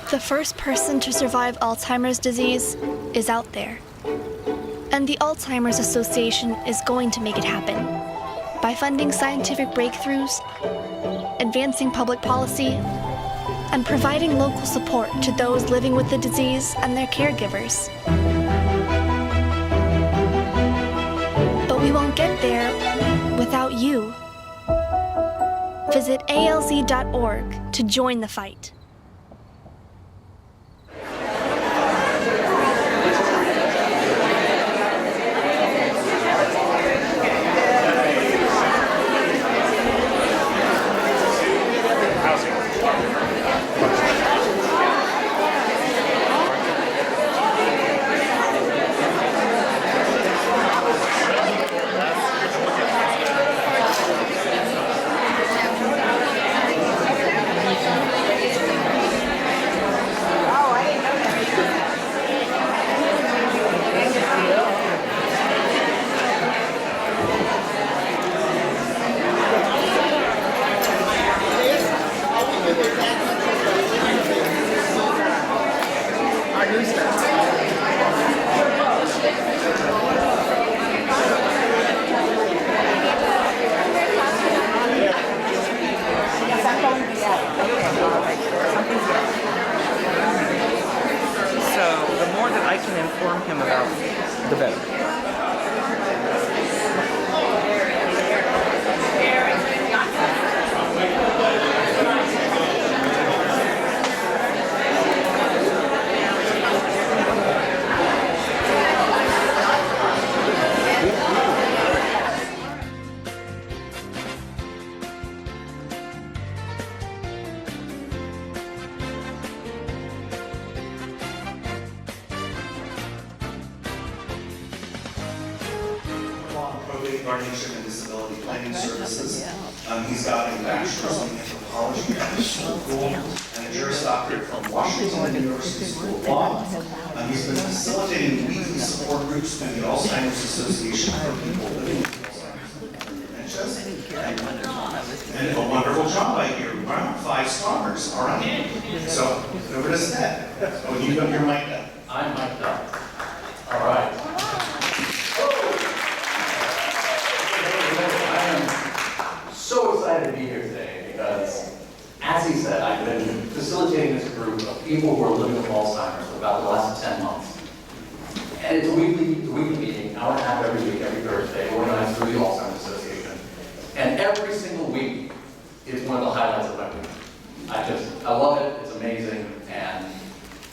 The first person to survive Alzheimer's disease is out there. And the Alzheimer's Association is going to make it happen by funding scientific breakthroughs, advancing public policy, and providing local support to those living with the disease and their caregivers. But we won't get there without you. Visit alz.org to join the fight. Guardianship and Disability Planning Services. He's got a bachelor's in anthropology from school and a Juris Doctorate from Washington University School of Law. He's been facilitating weekly support groups through the Alzheimer's Association for people living with Alzheimer's and dementias. And a wonderful job I hear. Wow, 5 stars. All right. So over to Seth. Oh, you got your mic up. I'm mic'd up. All right. So excited to be here today because, as he said, I've been facilitating this group of people who are living with Alzheimer's for about the last 10 months. And it's a weekly meeting, hour and a half every week, every Thursday, organized through the Alzheimer's Association. And every single week is one of the highlights of my week. I love it, it's amazing, and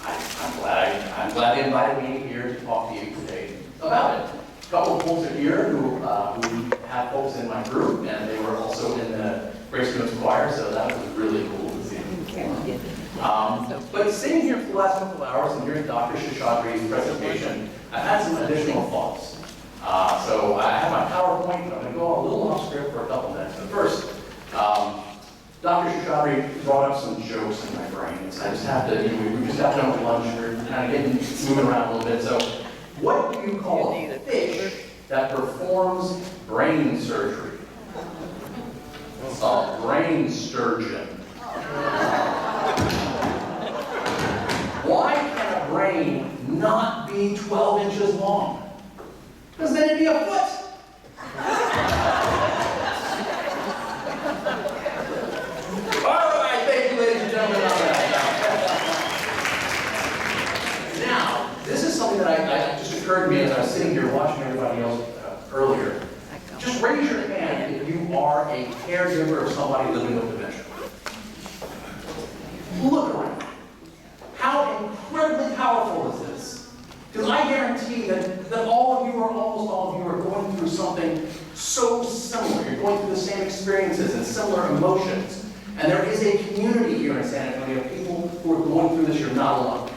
I'm glad they invited me here to talk to you today about it. A couple of folks are here who have folks in my group, and they were also in the Grace Notes Choir, so that was really cool to see. But sitting here for the last couple of hours and hearing Dr. Sheshadri's presentation, I've had some additional thoughts. So I have my PowerPoint, but I'm going to go a little off script for a couple minutes. But first, Dr. Sheshadri brought up some jokes in my brain. So I just have to, we just got done with lunch, we're kind of moving around a little bit. So what do you call a fish that performs brain surgery? A brain sturgeon. Why can a brain not be 12 inches long? Because then it'd be a foot. All right, thank you, ladies and gentlemen. Now, this is something that just occurred to me as I was sitting here watching everybody else earlier. Just raise your hand if you are a caregiver of somebody living with dementia. Look around. How incredibly powerful is this? Because I guarantee that all of you, or almost all of you, are going through something so similar. You're going through the same experiences and similar emotions. And there is a community here in San Antonio of people who are going through this. You're not alone.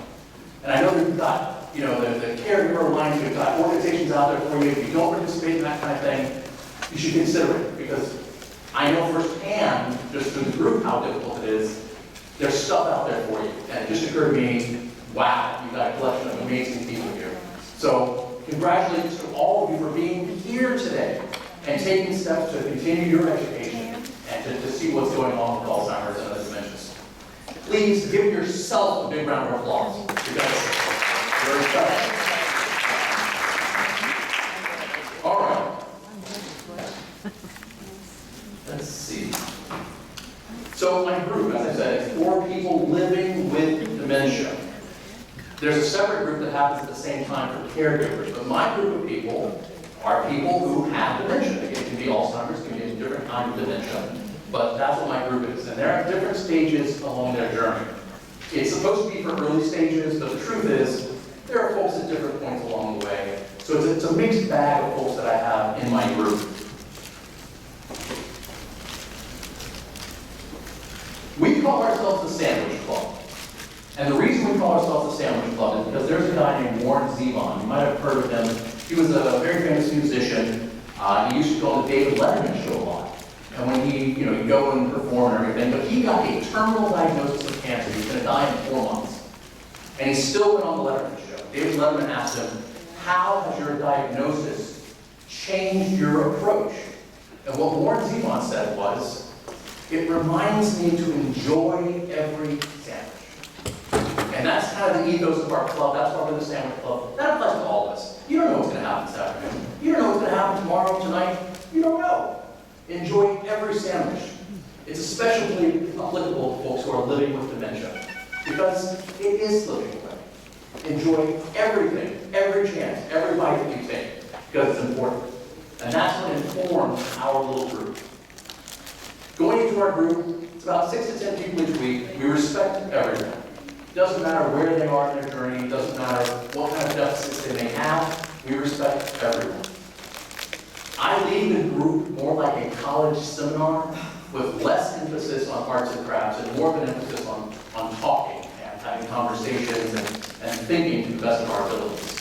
And I know that you've got, the caregiver lines, you've got organizations out there for you. If you don't participate in that kind of thing, you should consider it, because I know firsthand, just through the group, how difficult it is. There's stuff out there for you. And it just occurred to me, wow, you've got a collection of amazing people here. So congratulations to all of you for being here today and taking steps to continue your education and to see what's going on with Alzheimer's and other dementias. Please give yourself a big round of applause. Because you're special. All right. Let's see. So my group, as I said, is 4 people living with dementia. There's a separate group that happens at the same time for caregivers, but my group of people are people who have dementia. It can be Alzheimer's, it can be a different kind of dementia, but that's what my group is. And they're at different stages along their journey. It's supposed to be for early stages, but the truth is, there are folks at different points along the way. So it's a mixed bag of folks that I have in my group. We call ourselves the Sandwich Club. And the reason we call ourselves the Sandwich Club is because there's a guy named Warren Zevon. You might have heard of him. He was a very famous musician. He used to go on the David Letterman show a lot. And when he'd go and perform and everything, but he got a terminal diagnosis of cancer. He's going to die in 4 months. And he still went on the Letterman show. David Letterman asked him, how has your diagnosis changed your approach? And what Warren Zevon said was, it reminds me to enjoy every sandwich. And that's kind of the ethos of our club. That's why we're the Sandwich Club. That applies to all of us. You don't know what's going to happen this afternoon. You don't know what's going to happen tomorrow, tonight. You don't know. Enjoy every sandwich. It's especially applicable to folks who are living with dementia, because it is slipping away. Enjoy everything, every chance, every bite that you take, because it's important. And that's what informs our little group. Going into our group, it's about 6 to 10 people each week. We respect everyone. It doesn't matter where they are in their journey. It doesn't matter what kind of deficits they may have. We respect everyone. I lead the group more like a college seminar with less emphasis on arts and crafts and more of an emphasis on talking and having conversations and thinking to the best of our abilities.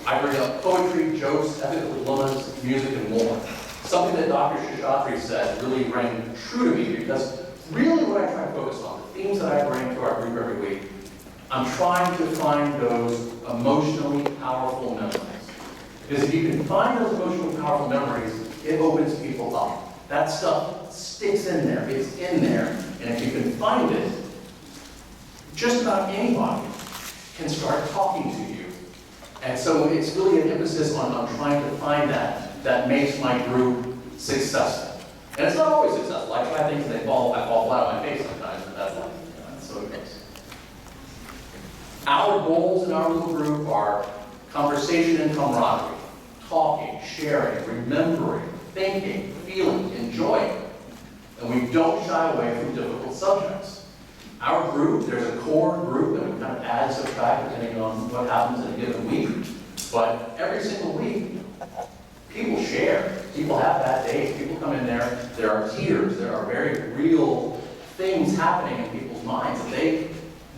I bring up poetry, jokes, ethical dilemmas, music, and more. Something that Dr. Shashatri said really rang true to me, because really what I try to focus on, the themes that I bring to our group every week, I'm trying to find those emotionally powerful memories. Because if you can find those emotionally powerful memories, it opens people up. That stuff sticks in there, it's in there, and if you can find it, just about anybody can start talking to you. And so it's really an emphasis on trying to find that makes my group successful. And it's not always successful. I try things and I fall flat on my face sometimes, but that's life. That's so it goes. Our goals in our little group are conversation and camaraderie, talking, sharing, remembering, thinking, feeling, enjoying. And we don't shy away from difficult subjects. Our group, there's a core group, and we kind of add and subtract depending on what happens in a given week. But every single week, people share. People have bad days. People come in there. There are tears. There are very real things happening in people's minds that they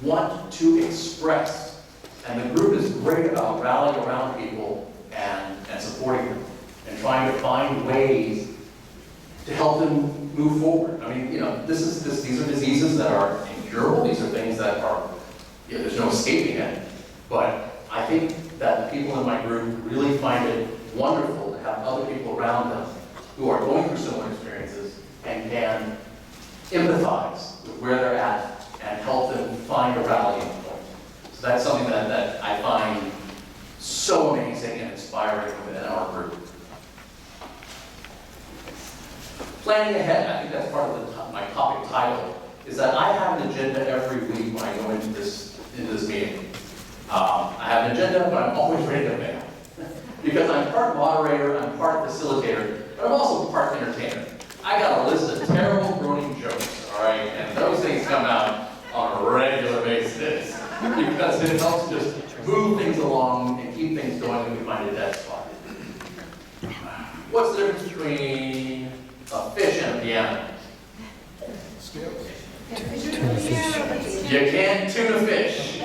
want to express. And the group is great about rallying around people and supporting them and trying to find ways to help them move forward. I mean, these are diseases that are incurable. These are things that are, there's no escaping it. But I think that the people in my group really find it wonderful to have other people around them who are going through similar experiences and can empathize with where they're at and help them find a rallying point. So that's something that I find so amazing and inspiring within our group. Planning ahead, I think that's part of my topic title, is that I have an agenda every week when I go into this meeting. I have an agenda, but I'm always ready to fail. Because I'm part moderator, I'm part facilitator, but I'm also part entertainer. I got a list of terrible groaning jokes, all right? And those things come out on a regular basis because it helps just move things along and keep things going when we find a dead spot. What's the difference between a fish and a piano? You can't tune a fish.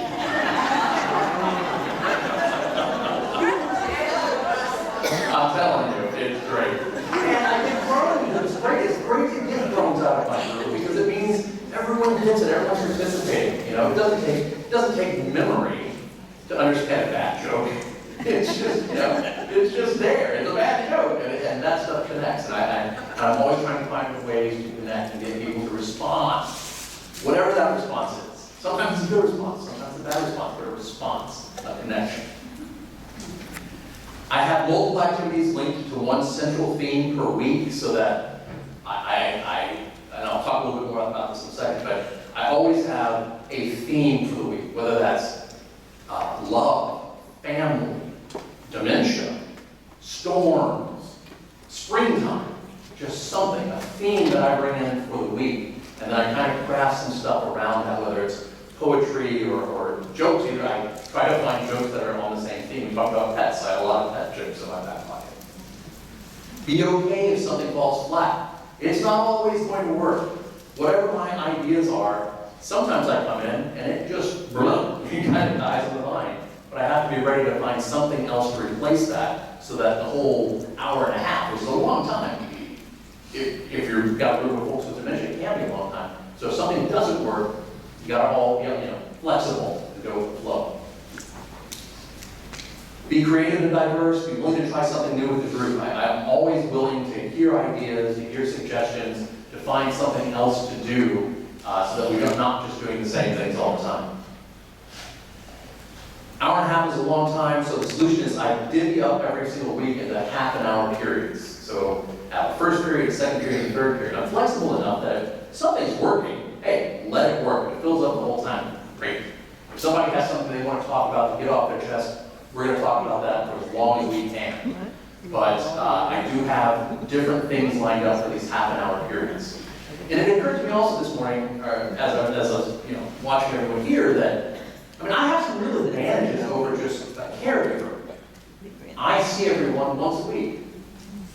I'm telling you, it's great. And I get groans. It's great. It's great to get groans out of my group because it means everyone gets it. Everyone's participating. It doesn't take memory to understand a bad joke. It's just, it's just there. It's a bad joke, and that stuff connects. And I'm always trying to find ways to connect and get people to respond whatever that response is. Sometimes it's a good response, sometimes it's a bad response, but a response, a connection. I have multiple activities linked to one central theme per week so that and I'll talk a little bit more about this in a second, but I always have a theme for the week, whether that's love, family, dementia, storms, springtime, just something, a theme that I bring in for the week, and then I kind of craft some stuff around that, whether it's poetry or jokes. Either I try to find jokes that are on the same theme. We talked about pets. I have a lot of pet jokes in my back pocket. Be okay if something falls flat. It's not always going to work. Whatever my ideas are, sometimes I come in and it just kind of dies on the vine. But I have to be ready to find something else to replace that so that the whole hour and a half, which is a long time, if you've got a group of folks with dementia, it can be a long time. So if something doesn't work, you got to all be flexible to go with the flow. Be creative and diverse. Be willing to try something new with the group. I'm always willing to hear ideas, to hear suggestions, to find something else to do so that we're not just doing the same things all the time. Hour and a half is a long time, so the solution is I divvy up every single week into half-an-hour periods. So at the first period, second period, and third period. I'm flexible enough that if something's working, hey, let it work. If it fills up the whole time, great. If somebody has something they want to talk about to get off their chest, we're going to talk about that for as long as we can. But I do have different things lined up for these half-an-hour periods. And it occurred to me also this morning, as I was watching everyone here, that I have some real advantages over just a caregiver. I see everyone once a week.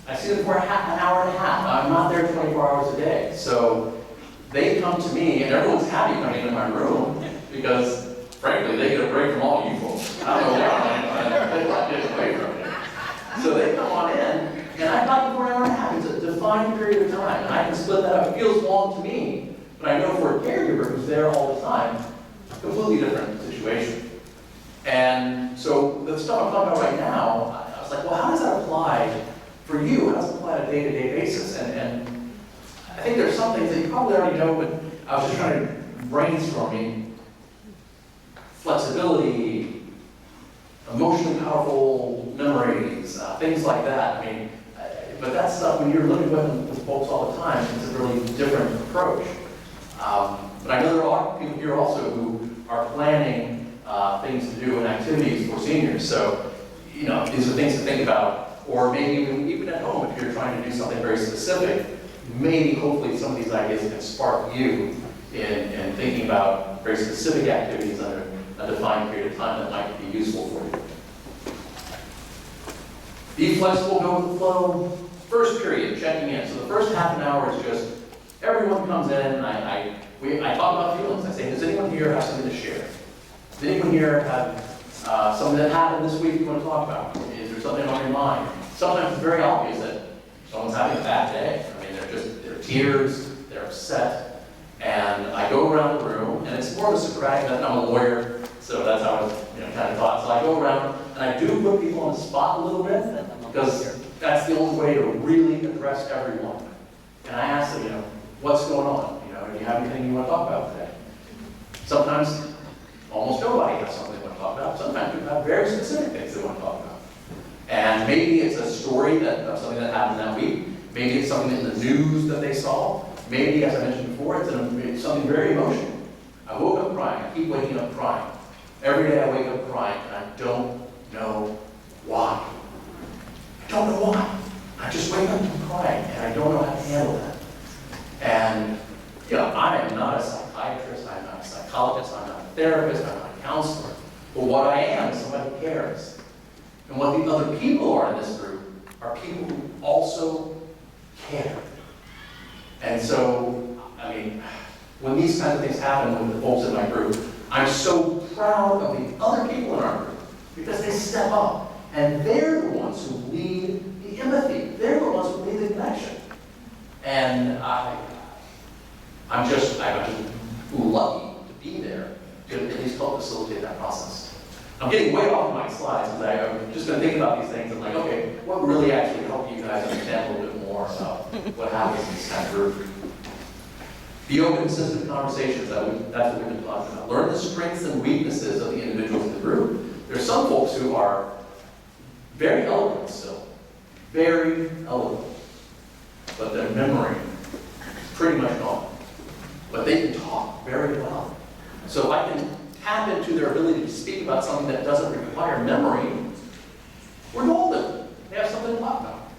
I see them for an hour and a half. I'm not there 24 hours a day. So they come to me, and everyone's happy coming into my room because, frankly, they get a break from all you folks. I don't know why, they like getting away from it. So they come on in, and I talk them for an hour and a half. It's a defined period of time, and I can split that up. It feels long to me, but I know for a caregiver who's there all the time, completely different situation. And so the stuff I'm talking about right now, I was like, well, how does that apply for you? How does it apply on a day-to-day basis? And I think there's some things that you probably already know, but I was just trying to brainstorming. Flexibility, emotionally powerful memories, things like that. But that stuff, when you're living with folks all the time, it's a really different approach. But I know there are people here also who are planning things to do and activities for seniors. So, these are things to think about. Or maybe even at home, if you're trying to do something very specific, maybe hopefully some of these ideas can spark you in thinking about very specific activities under a defined period of time that might be useful for you. Be flexible, go with the flow. First period, checking in. So the first half an hour is just, everyone comes in, and I talk about feelings. I say, does anyone here have something to share? Does anyone here have something that happened this week you want to talk about? Is there something on your mind? Sometimes it's very obvious that someone's having a bad day. They're tears, they're upset. And I go around the room, and it's more of a Socratic method. I'm a lawyer, so that's how I kind of thought. So I go around, and I do put people on the spot a little bit, because that's the only way to really address everyone. And I ask them, what's going on? Do you have anything you want to talk about today? Sometimes almost nobody has something they want to talk about. Sometimes people have very specific things they want to talk about. And maybe it's a story of something that happened that week. Maybe it's something in the news that they saw. Maybe, as I mentioned before, it's something very emotional. I woke up crying. I keep waking up crying. Every day I wake up crying, and I don't know why. I don't know why. I just wake up and crying, and I don't know how to handle that. And I am not a psychiatrist, I'm not a psychologist, I'm not a therapist, I'm not a counselor. But what I am is somebody who cares. And what the other people are in this group are people who also care. And so, when these kinds of things happen with the folks in my group, I'm so proud of the other people in our group because they step up. And they're the ones who lead the empathy. They're the ones who lead the connection. And I'm just lucky to be there to at least help facilitate that process. I'm getting way off my slides because I'm just going to think about these things and okay, what really actually helped you guys understand a little bit more about what happens in this kind of group? The open, consistent conversations, that's what we've been talking about. Learn the strengths and weaknesses of the individuals in the group. There's some folks who are very eloquent still, very eloquent, but their memory is pretty much gone. But they can talk very well. So if I can tap into their ability to speak about something that doesn't require memory, we're golden. They have something to talk about.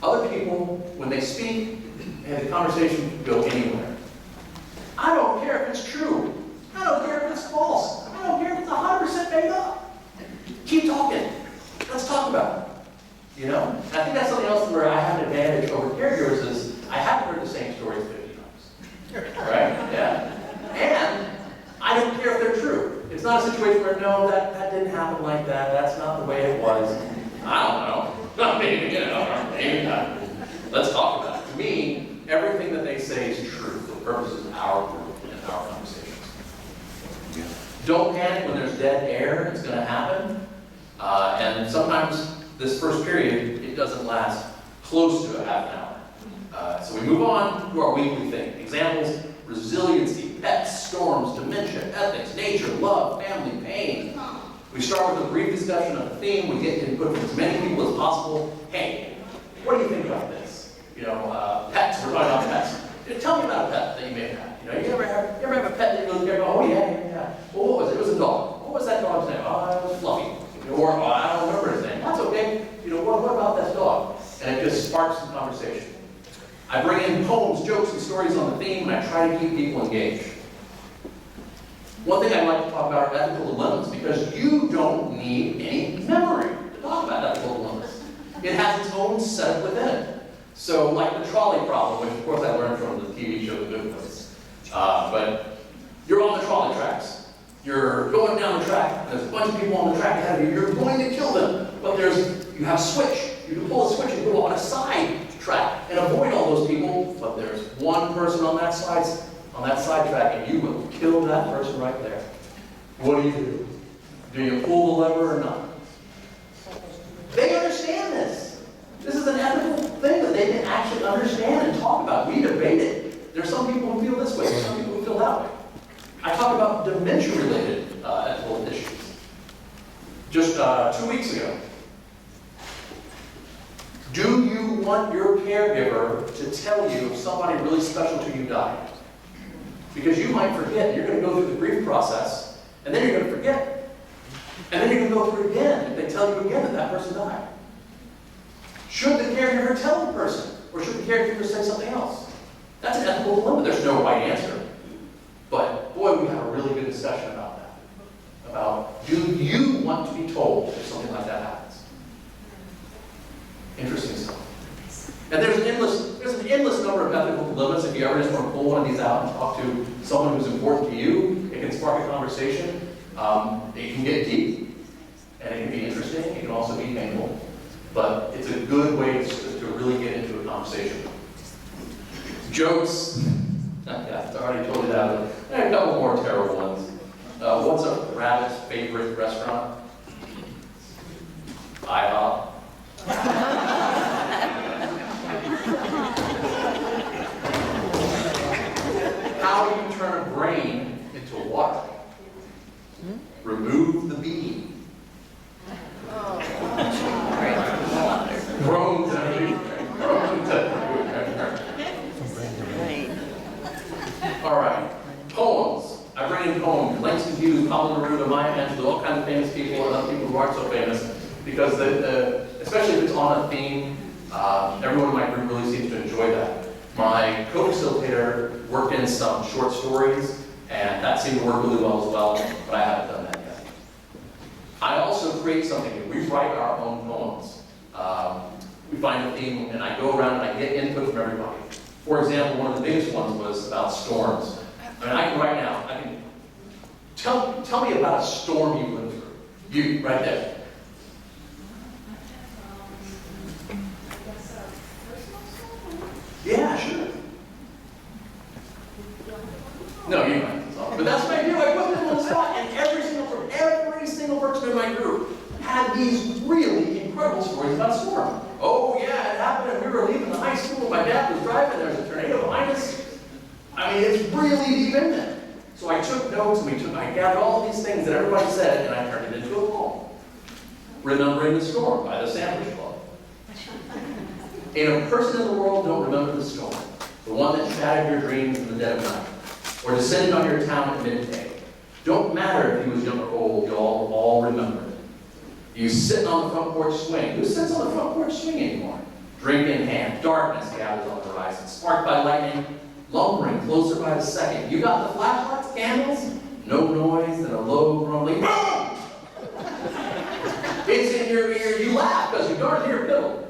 Other people, when they speak, and the conversation can go anywhere. I don't care if it's true. I don't care if it's false. I don't care if it's 100% made up. Keep talking. Let's talk about it. You know? And I think that's something else where I have an advantage over caregivers is I haven't heard the same stories 50 times. Right? Yeah. And I don't care if they're true. It's not a situation where, no, that didn't happen like that. That's not the way it was. I don't know. Maybe, you know, maybe not. Let's talk about it. To me, everything that they say is true for the purposes of our group and our conversations. Don't panic when there's dead air. It's going to happen. And sometimes this first period, it doesn't last close to a half an hour. So we move on to our weekly thing. Examples: resiliency, pets, storms, dementia, ethics, nature, love, family, pain. We start with a brief discussion of the theme. We get input from as many people as possible. Hey, what do you think about this? You know, pets. We're talking about pets. Tell me about a pet that you may have had. You know, you ever have a pet that you go, oh yeah. Well, what was it? It was a dog. What was that dog's name? Oh, it was Fluffy. Or oh, I don't remember his name. That's okay. You know, what about that dog? And it just sparks some conversation. I bring in poems, jokes, and stories on the theme, and I try to keep people engaged. One thing I'd like to talk about are ethical dilemmas, because you don't need any memory to talk about ethical dilemmas. It has its own setup within it. So, like the trolley problem, which of course I learned from the TV show The Good Place. But you're on the trolley tracks. You're going down the track. There's a bunch of people on the track ahead of you. You're going to kill them. But you have a switch. You can pull a switch and go on a side track and avoid all those people. But there's one person on that side track, and you will kill that person right there. What do? Do you pull the lever or not? They understand this. This is an ethical thing that they can actually understand and talk about. We debate it. There's some people who feel this way, there's some people who feel that way. I talk about dementia-related ethical issues. Just 2 weeks ago. Do you want your caregiver to tell you if somebody really special to you died? Because you might forget. You're going to go through the grief process, and then you're going to forget. And then you're going to go through it again if they tell you again that that person died. Should the caregiver tell the person, or should the caregiver say something else? That's an ethical dilemma. There's no right answer. But boy, we have a really good discussion about that. About, do you want to be told if something like that happens? Interesting stuff. And there's an endless number of ethical dilemmas. If you ever just want to pull one of these out and talk to someone who's important to you, it can spark a conversation. It can get deep, and it can be interesting. It can also be painful. But it's a good way to really get into a conversation. Jokes. Yeah, I already told you that, but I have a couple more terrible ones. What's a rabbit's favorite restaurant? IHOP. How do you turn a brain into water? Remove the bean. Grown to All right, poems. I bring in poems. Langston Hughes, Pablo Neruda, Maya Angelou, all kinds of famous people and other people who aren't so famous, because especially if it's on a theme, everyone in my group really seems to enjoy that. My co-facilitator worked in some short stories, and that seemed to work really well as well, but I haven't done that yet. I also create something. We write our own poems. We find a theme, and I go around and I get input from everybody. For example, one of the biggest ones was about storms. I mean, I can right now, tell me about a storm you lived through. You, right there. Yeah, sure. No, you might. But that's what I do. I put them on the spot, and every single person in my group had these really incredible stories about a storm. Oh yeah, it happened, and we were leaving the high school, and my dad was driving, there was a tornado behind us. I mean, it's really deep in there. So I took notes, and I gathered all these things that everybody said, and I turned it into a poem. Remembering the Storm by the Sandwich Club. Ain't a person in the world don't remember the storm, the one that shattered your dreams in the dead of night, or descended on your town at midday. Don't matter if he was young or old, you'll all remember it. You sitting on the front porch swing. Who sits on the front porch swing anymore? Drink in hand, darkness gathers on the horizon, sparked by lightning, lumbering closer by the second. You got the flashlights, candles? No noise and a low grumbling boom! It's in your ear, you laugh because you darn near fiddle.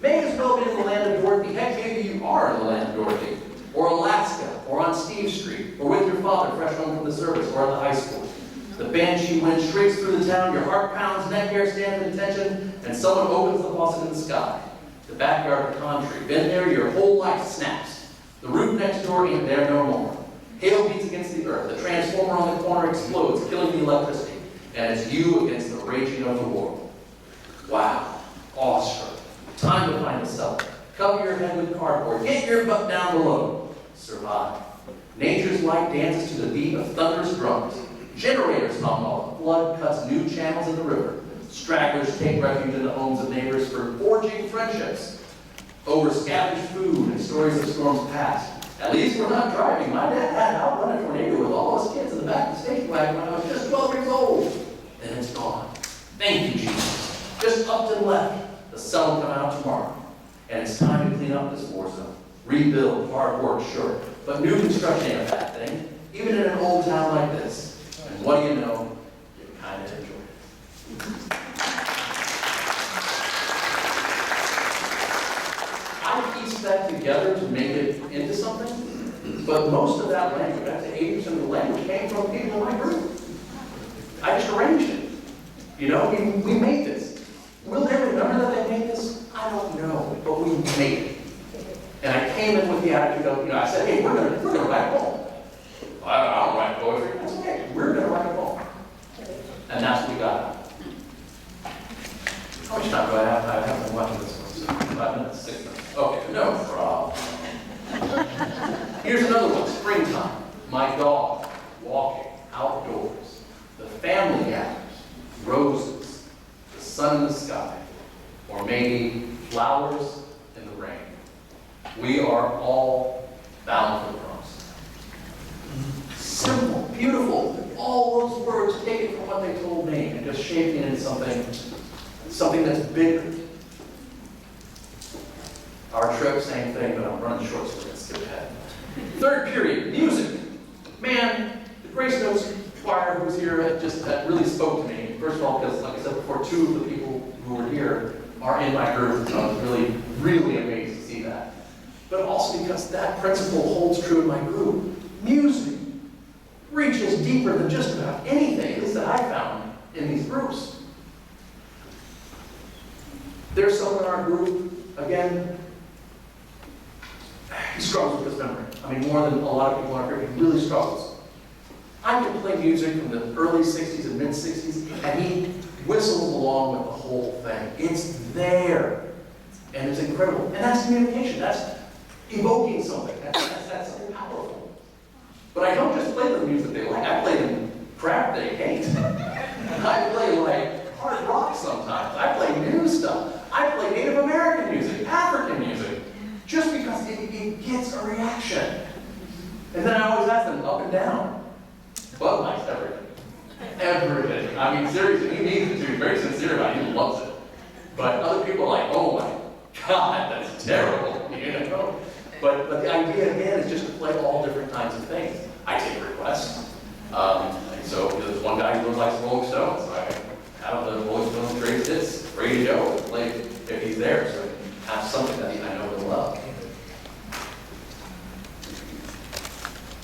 May as well be in the land of Dorothy. Heck, maybe you are in the land of Dorothy. Or Alaska, or on Steve Street, or with your father fresh home from the service, or at the high school. The banshee wind shrieks through the town, your heart pounds, neck hair stands at attention, and someone opens the faucet in the sky. The backyard of the country. Been there, your whole life snaps. The roof next door ain't there no more. Hail beats against the earth. The transformer on the corner explodes, killing the electricity. And it's you against the raging of the world. Wow. Awestruck. Time to find a cellar. Cover your head with cardboard. Get your butt down below. Survive. Nature's light dances to the beat of thunderous drums. Generators hum while the flood cuts new channels in the river. Stragglers take refuge in the homes of neighbors for forging friendships. Over scavenged food and stories of storms past. At least we're not driving. My dad had outrun a tornado with all those kids in the back of the station wagon when I was just 12 years old. And it's gone. Thank you, Jesus. Just up to the left. The sun will come out tomorrow. And it's time to clean up this war zone. Rebuild, hard work, sure. But new construction ain't a bad thing, even in an old town like this. And what do you know? You kind of enjoy it. I pieced that together to make it into something, but most of that language, up to 80% of the language, came from people in my group. I just arranged it. You know, we made this. Will they remember that they made this? I don't know, but we made it. And I came in with the attitude of, I said, hey, we're gonna write a poem. Well, I don't write poetry. That's okay. We're gonna write a poem. And that's what we got. How much time do I have? I haven't been watching this one. 5 minutes, 6 minutes. Okay, no problem. Here's another one, springtime. My dog, walking outdoors. The family gathers, roses, the sun in the sky, or maybe flowers in the rain. We are all bound for the promise. Simple, beautiful, all those words taken from what they told me and just shaping it into something that's bigger. Our trip, same thing, but I'm running short, so we're going to skip ahead. Third period, music. Man, the Grace Notes choir who was here that really spoke to me. First of all, because like I said before, 2 of the people who were here are in my group, so I was really, really amazed to see that. But also because that principle holds true in my group. Music reaches deeper than just about anything, at least that I found in these groups. There's someone in our group, again, he struggles with his memory. I mean, more than a lot of people in our group, he really struggles. I can play music from the early 60s and mid-60s, and he whistles along with the whole thing. It's there, and it's incredible. And that's communication. That's evoking something. That's something powerful. But I don't just play the music they like. I play them crap they hate. I play like hard rock sometimes. I play new stuff. I play Native American music, African music, just because it gets a reaction. And then I always ask them up and down. Bud likes everything. Everything. I mean, seriously, he needs to be very sincere about it. He loves it. But other people are like, oh my God, that's terrible, you know? But the idea, again, is just to play all different kinds of things. I take requests. And so there's one guy who really likes Rolling Stones. So I have the Rolling Stones greatest hits ready to go and play if he's there. So I have something that I know he'll love.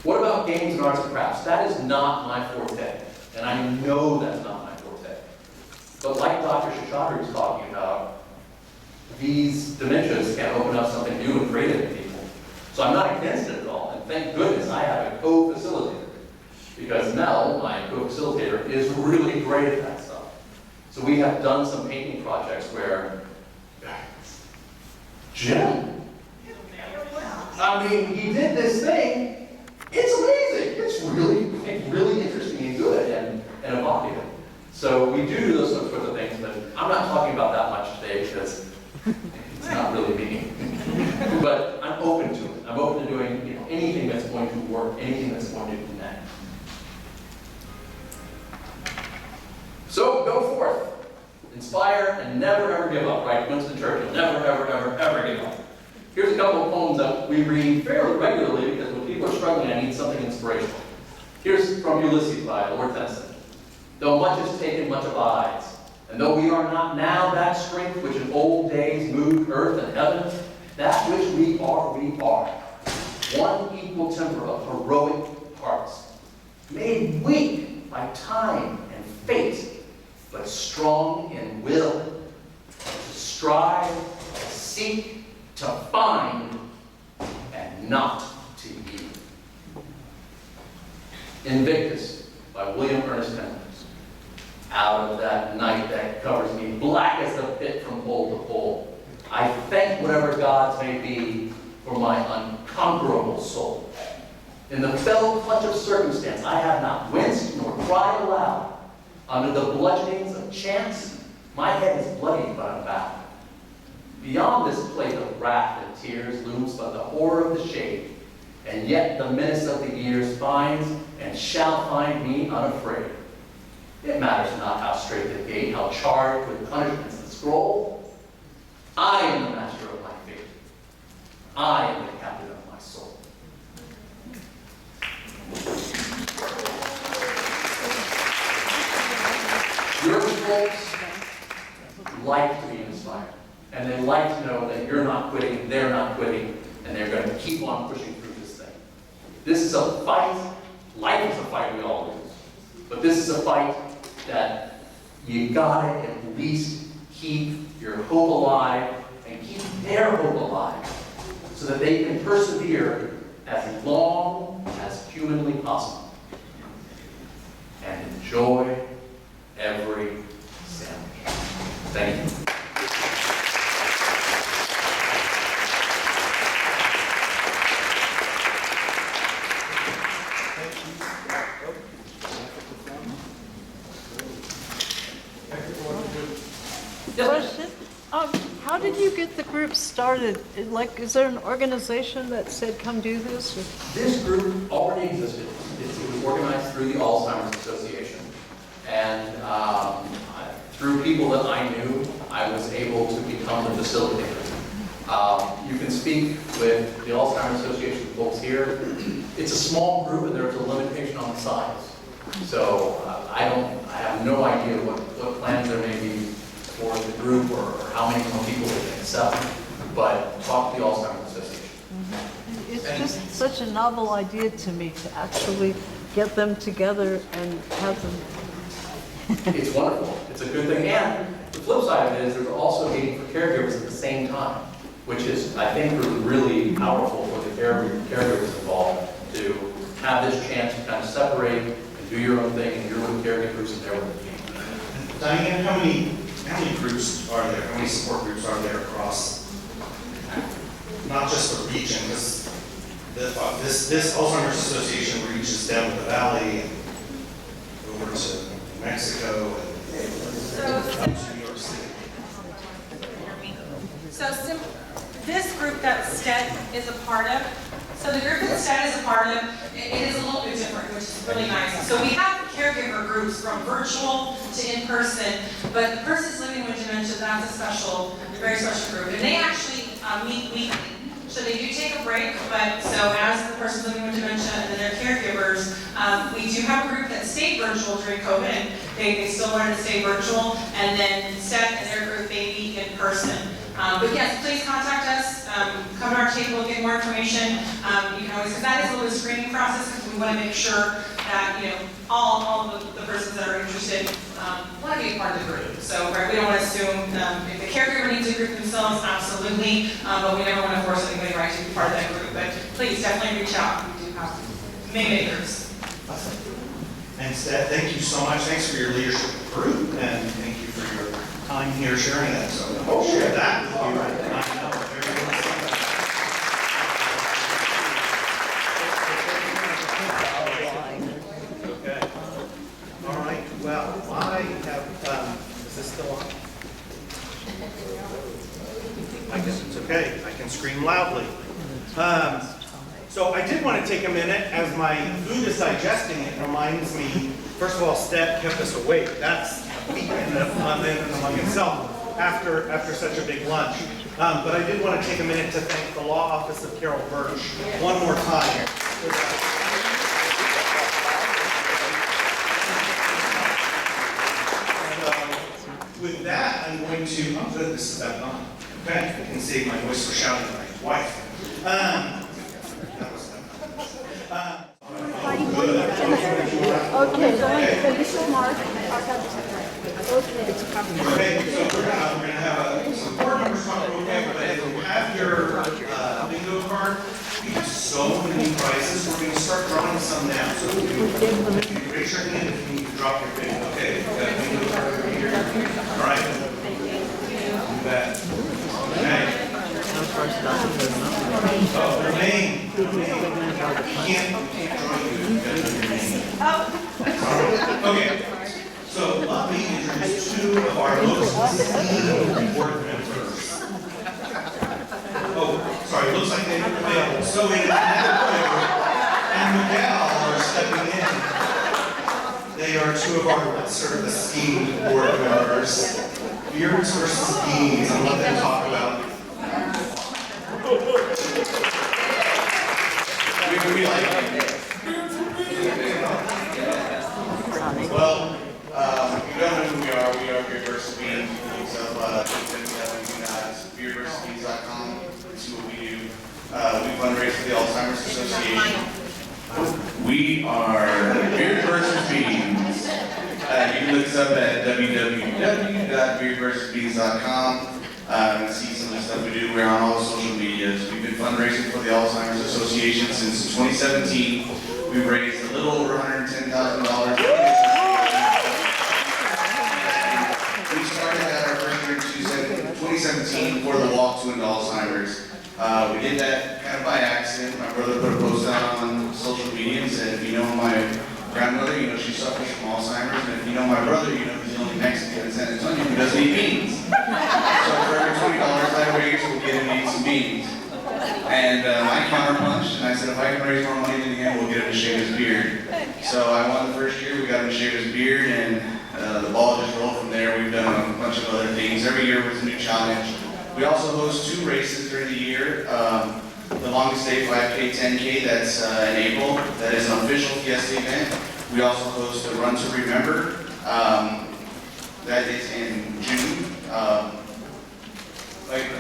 What about games and arts and crafts? That is not my forte. And I know that's not my forte. But like Dr. Shashadri was talking about, these dementias can open up something new and creative in people. So I'm not against it at all. And thank goodness I have a co-facilitator. Because Mel, my co-facilitator, is really great at that stuff. So we have done some painting projects where Jim, I mean, he did this thing anything that's going to work, anything that's going to connect. So go forth, inspire, and never ever give up, right? Winston Churchill, never ever ever ever give up. Here's a couple of poems that we read fairly regularly because when people are struggling, I need something inspirational. Here's from Ulysses by Lord Tennyson. Though much is taken, much abides, and though we are not now that strength which in old days moved earth and heaven, that which we are, one equal temper of heroic hearts, made weak by time and fate, but strong in will, to strive, to seek, to find, and not to yield. Invictus by William Ernest Henry. Out of that night that covers me, black as the pit from pole to pole, I thank whatever gods may be for my unconquerable soul. In the fell clutch of circumstance, I have not winced nor cried aloud. Under the bludgeonings of chance, my head is bloodied but unbowed. Beyond this plate of wrath and tears looms but the horror of the shade, and yet the menace of the years finds and shall find me unafraid. It matters not how straight the gate, how charged with punishments the scroll. I am the master of my fate. I am the captain of my soul. Your folks like to be inspired, and they like to know that you're not quitting, they're not quitting, and they're going to keep on pushing through this thing. This is a fight. Life is a fight we all lose, but this is a fight that you gotta at least keep your hope alive and keep their hope alive so that they can persevere as long as humanly possible and enjoy every sandwich. Thank you. Question. How did you get the group started? Like, is there an organization that said, come do this? Or? This group already existed. It was organized through the Alzheimer's Association. And through people that I knew, I was able to become the facilitator. You can speak with the Alzheimer's Association folks here. It's a small group and there's a limitation on the size. So I have no idea what plans there may be for the group or how many more people they can accept, but talk to the Alzheimer's Association. It's just such a novel idea to me to actually get them together and have them. It's wonderful. It's a good thing. And the flip side of it is there's also meeting for caregivers at the same time, which is, I think, really powerful for the caregivers involved to have this chance to kind of separate and do your own thing, and you're with caregivers and they're with the team. Dianne, how many groups are there? How many support groups are there across, not just the region, because this Alzheimer's Association reaches down to the valley and over to Mexico and up to New York City. So this group that STED is a part of, so the group that STED is a part of, it is a little bit different, which is really nice. So we have caregiver groups from virtual to in-person, but the persons living with dementia, that's a very special group. And they actually meet weekly. So they do take a break, but so as the persons living with dementia and then their caregivers, we do have a group that stayed virtual during COVID. They still wanted to stay virtual, and then STED and their group, they meet in person. But yes, please contact us. Come to our table, get more information. You can always, because that is a little screening process, because we want to make sure that all of the persons that are interested want to be a part of the group. So right, we don't want to assume if the caregiver needs a group themselves, absolutely, but we never want to force anybody right to be part of that group. But please definitely reach out. We do have many groups. And Seth, thank you so much. Thanks for your leadership of the group, and thank you for your time here sharing that. So I'll share that with you. I know everyone's seen that. Okay. All right. Well, I have. Is this still on? I guess it's okay. I can scream loudly. So I did want to take a minute, as my food is digesting, it reminds me, first of all, Stet kept us awake. That's a feat in and among itself after such a big lunch. But I did want to take a minute to thank the Law Office of Carol Birch one more time. With that, I'm going to, oh good, this is back on. Okay, I can save my voice for shouting at my wife. Okay, so this is Mark. Okay, so we're gonna have some board members talk real quick, but if you have your bingo card, we have so many prizes, we're gonna start drawing some now. So if you raise your hand if you need to drop your bingo. Okay, we've got a bingo card over here. All right. You bet. Okay. Oh, your name. You can't draw your name. Okay. So let me introduce two of our most esteemed board members. Oh, sorry, looks like they've failed. So we have and Miguel are stepping in. They are two of our lesser esteemed board members. Beards versus beans. I'll let them talk about it. We like it. Well, you don't know who we are. We are Beard vs. Beans. So beardvsbeans.com. This is what we do. We fundraise for the Alzheimer's Association. We are Beard vs. Beans. You can look us up at www.beardvsbeans.com and see some of the stuff we do. We're on all the social medias. We've been fundraising for the Alzheimer's Association since 2017. We've raised a little over $110,000. We started at our first year in 2017 for the Walk to End Alzheimer's. We did that kind of by accident. My brother put a post out on social media and said, if you know my grandmother, you know she suffers from Alzheimer's, and if you know my brother, you know he's the only Mexican in San Antonio who doesn't eat beans. So for every $20 I raise, we'll get him to eat some beans. And I counterpunched, and I said, if I can raise more money than him, we'll get him to shave his beard. So I won the first year, we got him to shave his beard, and the ball just rolled from there. We've done a bunch of other things. Every year was a new challenge. We also host 2 races during the year. The longest day 5K, 10K, that's in April. That is an official Fiesta event. We also host the Run to Remember. That is in June. I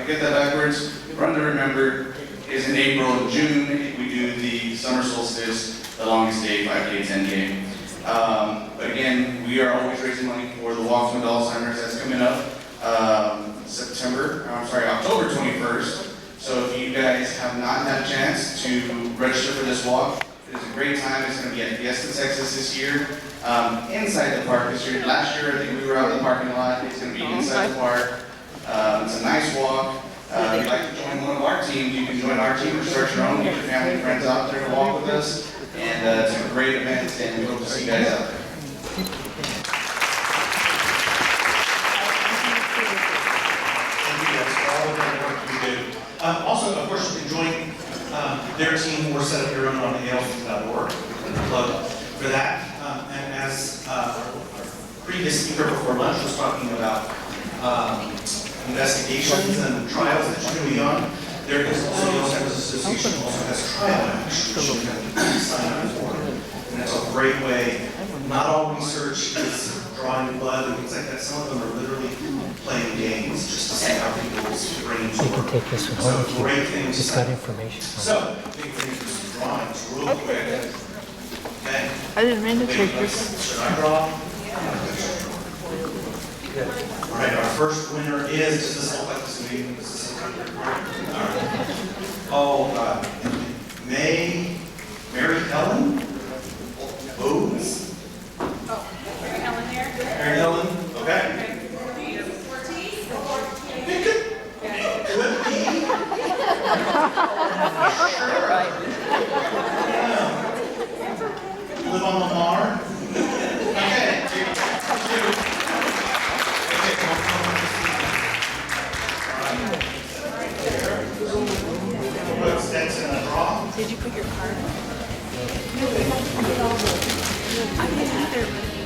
get that backwards. Run to Remember is in April. In June, we do the summer solstice, the longest day 5K, 10K. But again, we are always raising money for the Walk to End Alzheimer's. That's coming up October 21st. So if you guys have not had a chance to register for this walk, it's a great time. It's going to be at Fiesta, Texas this year. Inside the park this year. Last year, I think we were out in the parking lot. It's going to be inside the park. It's a nice walk. If you'd like to join one of our teams, you can join our team or start your own. Get your family and friends out there to walk with us. And it's a great event, and we hope to see you guys out there. Also, of course, you can join their team or set up your own on ALZ.org and the plug for that. And as our previous speaker before lunch was talking about investigations and trials that you can be on, there is also the Alzheimer's Association also has trial action that you can sign up for. And it's a great way. Not all research is drawing blood and things like that. Some of them are literally playing games just to see how people's brains work. You can take this one home Great with you. things. It's got information. So, big things for some drawings real quick. Okay. I didn't mean to take this. Should I draw? All right, our first winner is, does this look like this meeting? Is this a country? All right. Oh, Mary Helen Bowes? Oh, Mary Helen there? Mary Helen, okay. Could be. Live on Lamar? Okay. Put Stetson in a draw. Did you put your card? I didn't either.